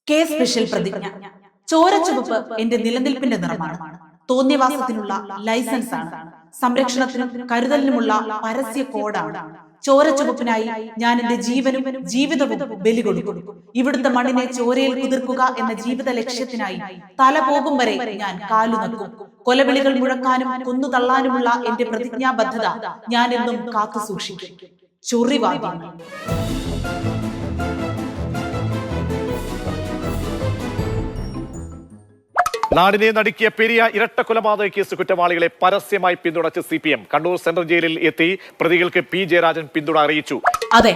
K special പ്രതിജ്ഞ. ചോര ചുവപ്പ് എന്റെ നിലനിൽപ്പിന്റെ നിറമാണ്. തോന്നിയവാസത്തിനുള്ള ലൈസൻസ് ആണ്. സംരക്ഷണത്തിനും കരുതലിനുമുള്ള പരസ്യ കോഡാണ്. ചോര ചുവപ്പിനായി ഞാൻ എന്റെ ജീവനും ജീവിതവും ബലി കൊടുക്കും. ഇവിടുത്തെ മണ്ണിനെ ചോരയിൽ കുതിർക്കുക എന്ന ജീവിത ലക്ഷ്യത്തിനായി തല പോകും വരെ ഞാൻ കാലു നക്കും. കൊലവിളികൾ മുഴക്കാനും കൊന്നു തള്ളാനുമുള്ള എന്റെ പ്രതിജ്ഞാബദ്ധത ഞാൻ എന്നും കാത്തു സൂക്ഷിക്കും. ചൊറിവാദ്യങ്ങൾ. നാടിനെ നടുക്കിയ പെരിയ ഇരട്ട കൊലപാതക കേസ് കുറ്റവാളികളെ പരസ്യമായി പിന്തുണച്ച് CPM കണ്ണൂർ സെൻട്രൽ ജയിലിൽ എത്തി പ്രതികൾക്ക് P ജയരാജൻ പിന്തുണ അറിയിച്ചു. അതെ,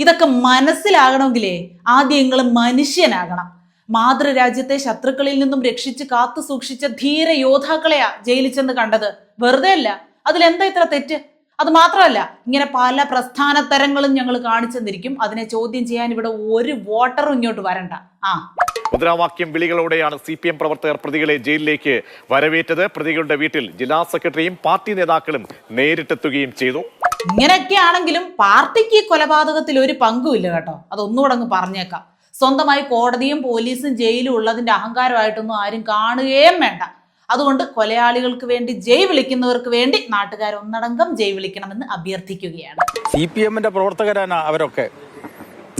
ഇതൊക്കെ മനസ്സിലാകണമെങ്കിലേ ആദ്യം നിങ്ങൾ മനുഷ്യനാകണം. മാതൃരാജ്യത്തെ ശത്രുക്കളിൽ നിന്നും രക്ഷിച്ച് കാത്തു സൂക്ഷിച്ച ധീര യോദ്ധാക്കളെയാ ജയിലിൽ ചെന്ന് കണ്ടത്. വെറുതെ അല്ല. അതിലെന്താ ഇത്ര തെറ്റ്? അത് മാത്രമല്ല, ഇങ്ങനെ പല പ്രസ്ഥാന തരങ്ങളും ഞങ്ങൾ കാണിച്ചെന്നിരിക്കും. അതിനെ ചോദ്യം ചെയ്യാൻ ഇവിടെ ഒരു വോട്ടറും ഇങ്ങോട്ട് വരണ്ട. മുദ്രാവാക്യം വിളികളോടെയാണ് CPM പ്രവർത്തകർ പ്രതികളെ ജയിലിലേക്ക് വരവേറ്റത്. പ്രതികളുടെ വീട്ടിൽ ജില്ലാ സെക്രട്ടറിയും പാർട്ടി നേതാക്കളും നേരിട്ടെത്തുകയും ചെയ്തു. ഇങ്ങനെയൊക്കെയാണെങ്കിലും പാർട്ടിക്ക് കൊലപാതകത്തിൽ ഒരു പങ്കുമില്ല കേട്ടോ. അതൊന്നുകൂടെ അങ്ങ് പറഞ്ഞേക്കാം. സ്വന്തമായി കോടതിയും പോലീസും ജയിലും ഉള്ളതിന്റെ അഹങ്കാരമായിട്ടൊന്നും ആരും കാണുകയും വേണ്ട. അതുകൊണ്ട് കൊലയാളികൾക്ക് വേണ്ടി ജയ് വിളിക്കുന്നവർക്ക് വേണ്ടി നാട്ടുകാർ ഒന്നടങ്കം ജയ് വിളിക്കണമെന്ന് അഭ്യർത്ഥിക്കുകയാണ്. CPM-ന്റെ പ്രവർത്തകരാണ് അവരൊക്കെ,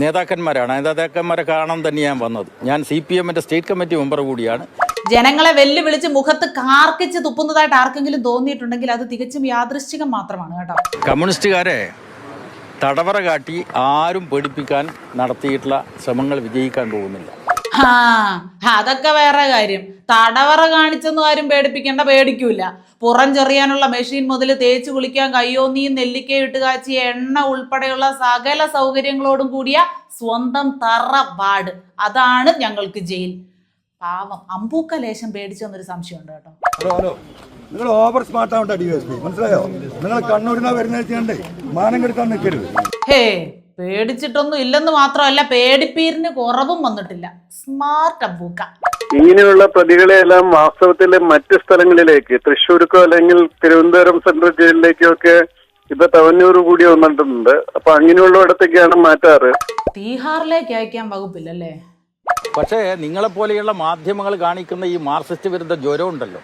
നേതാക്കന്മാരാണ്. നേതാക്കന്മാരെ കാണാൻ തന്നെയാണ് വന്നത്. ഞാൻ CPM-ന്റെ സ്റ്റേറ്റ് കമ്മിറ്റി മെമ്പർ കൂടിയാണ്. ജനങ്ങളെ വെല്ലുവിളിച്ച് മുഖത്ത് കാർക്കിച്ച് തുപ്പുന്നതായിട്ട് ആർക്കെങ്കിലും തോന്നിയിട്ടുണ്ടെങ്കിൽ അത് തികച്ചും യാദൃശ്ചികം മാത്രമാണ് കേട്ടോ. കമ്മ്യൂണിസ്റ്റുകാരെ തടവറ കാട്ടി ആരും പേടിപ്പിക്കാൻ നടത്തിയിട്ടുള്ള ശ്രമങ്ങൾ വിജയിക്കാൻ പോകുന്നില്ല. അതൊക്കെ വേറെ കാര്യം. തടവറ കാണിച്ചൊന്നും ആരും പേടിപ്പിക്കേണ്ട, പേടിക്കൂല. പുറം ചെറിയാനുള്ള മെഷീൻ മുതൽ തേച്ചു കുളിക്കാൻ കയ്യോന്നിയും നെല്ലിക്കയും ഇട്ട് കാച്ചിയ എണ്ണ ഉൾപ്പെടെയുള്ള സകല സൗകര്യങ്ങളോടും കൂടിയ സ്വന്തം തറവാട്, അതാണ് ഞങ്ങൾക്ക് ജയിൽ. പാവം അമ്പൂക്ക ലേശം പേടിച്ചെന്നൊരു സംശയമുണ്ട് കേട്ടോ. ഹലോ, നിങ്ങൾ ഓവർ സ്മാർട്ട് ആവണ്ട DSP, മനസ്സിലായോ? നിങ്ങൾ കണ്ണൂരിനാ വരുന്നേ, മാനം കെടുക്കാൻ നിൽക്കരുത്. ഹേ, പേടിച്ചിട്ടൊന്നും ഇല്ലെന്ന് മാത്രമല്ല, പേടിപ്പീരിന് കുറവും വന്നിട്ടില്ല. സ്മാർട്ട് അമ്പൂക്ക. ഇങ്ങനെയുള്ള പ്രതികളെയെല്ലാം വാസ്തവത്തിൽ മറ്റ് സ്ഥലങ്ങളിലേക്ക്, തൃശ്ശൂർക്കോ അല്ലെങ്കിൽ തിരുവനന്തപുരം സെൻട്രൽ ജയിലിലേക്കോ ഒക്കെ ഇപ്പൊ തവന്നൂർ കൂടി വന്നിട്ടുണ്ട്. അപ്പൊ അങ്ങനെയുള്ള ഇടത്തേക്കാണ് മാറ്റാറ്. തീഹാറിലേക്ക് അയക്കാൻ വകുപ്പില്ലല്ലേ? പക്ഷേ നിങ്ങളെപ്പോലെയുള്ള മാധ്യമങ്ങൾ കാണിക്കുന്ന ഈ മാർക്സിസ്റ്റ് വിരുദ്ധ ജ്വരം ഉണ്ടല്ലോ,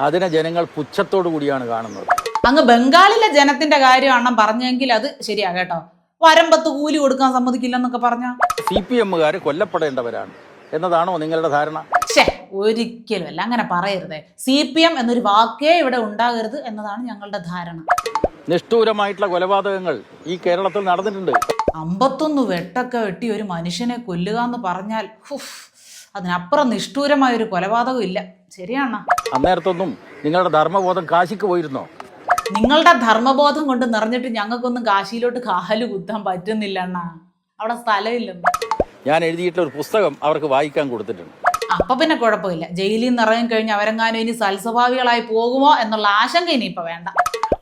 അതിനെ ജനങ്ങൾ പുച്ഛത്തോടു കൂടിയാണ് കാണുന്നത്. അങ്ങ് ബംഗാളിലെ ജനത്തിന്റെ കാര്യമാണ് പറഞ്ഞെങ്കിൽ അത് ശരിയാ കേട്ടോ. വരമ്പത്ത് കൂലി കൊടുക്കാൻ സമ്മതിക്കില്ലെന്നൊക്കെ പറഞ്ഞ CPM-കാര് കൊല്ലപ്പെടേണ്ടവരാണ് എന്നതാണോ നിങ്ങളുടെ ധാരണ? ഒരിക്കലും അല്ല, അങ്ങനെ പറയരുതേ. CPM എന്നൊരു വാക്കേ ഇവിടെ ഉണ്ടാകരുത് എന്നതാണ് ഞങ്ങളുടെ ധാരണ. നിഷ്ഠൂരമായിട്ടുള്ള കൊലപാതകങ്ങൾ ഈ കേരളത്തിൽ നടന്നിട്ടുണ്ട്. 51 വെട്ടൊക്കെ വെട്ടി ഒരു മനുഷ്യനെ കൊല്ലുക എന്ന് പറഞ്ഞാൽ അതിനപ്പുറം നിഷ്ഠൂരമായ ഒരു കൊലപാതകം ഇല്ല. ശരിയാണോ? അന്നേരത്തൊന്നും നിങ്ങളുടെ ധർമ്മബോധം കാശിക്ക് പോയിരുന്നോ? നിങ്ങളുടെ ധർമ്മബോധം കൊണ്ട് നിറഞ്ഞിട്ട് ഞങ്ങൾക്കൊന്നും കാശിയിലോട്ട് കാല് കുത്താൻ പറ്റുന്നില്ല അണ്ണാ. അവിടെ സ്ഥലമില്ലെന്ന്. ഞാൻ എഴുതിയിട്ടുള്ള ഒരു പുസ്തകം അവർക്ക് വായിക്കാൻ കൊടുത്തിട്ടുണ്ട്. അപ്പൊ പിന്നെ കുഴപ്പമില്ല. ജയിലിൽ നിന്ന് ഇറങ്ങി കഴിഞ്ഞ് അവരെങ്ങാനും ഇനി സൽസ്വഭാവികളായി പോകുമോ എന്നുള്ള ആശങ്ക ഇനിയിപ്പോ വേണ്ട.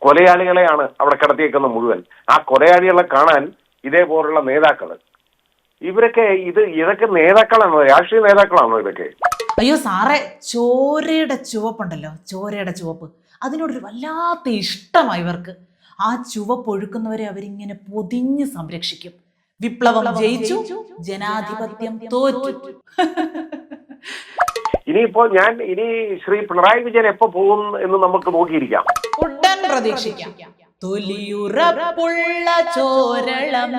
കൊലയാളികളെയാണ് അവിടെ കിടത്തിയേക്കുന്നത് മുഴുവൻ. ആ കൊലയാളികളെ കാണാൻ ഇതേപോലുള്ള നേതാക്കള്, ഇതൊക്കെ നേതാക്കളാണോ? രാഷ്ട്രീയ നേതാക്കളാണോ ഇതൊക്കെ? അയ്യോ സാറേ, ചോരയുടെ ചുവപ്പുണ്ടല്ലോ, ചോരയുടെ ചുവപ്പ്, അതിനോടൊരു വല്ലാത്ത ഇഷ്ടമായി ഇവർക്ക്. ആ ചുവപ്പ് ഒഴുക്കുന്നവരെ അവരിങ്ങനെ പൊതിഞ്ഞ് സംരക്ഷിക്കും. വിപ്ലവം ജയിച്ചു, ജനാധിപത്യം തോറ്റു. ഇനിയിപ്പോ ഇനി ശ്രീ പിണറായി വിജയൻ എപ്പോ പോകും എന്ന് നമുക്ക് നോക്കിയിരിക്കാം. ഉടൻ പ്രതീക്ഷിക്കാം. തൊലിയുറപ്പുള്ള ചോരളം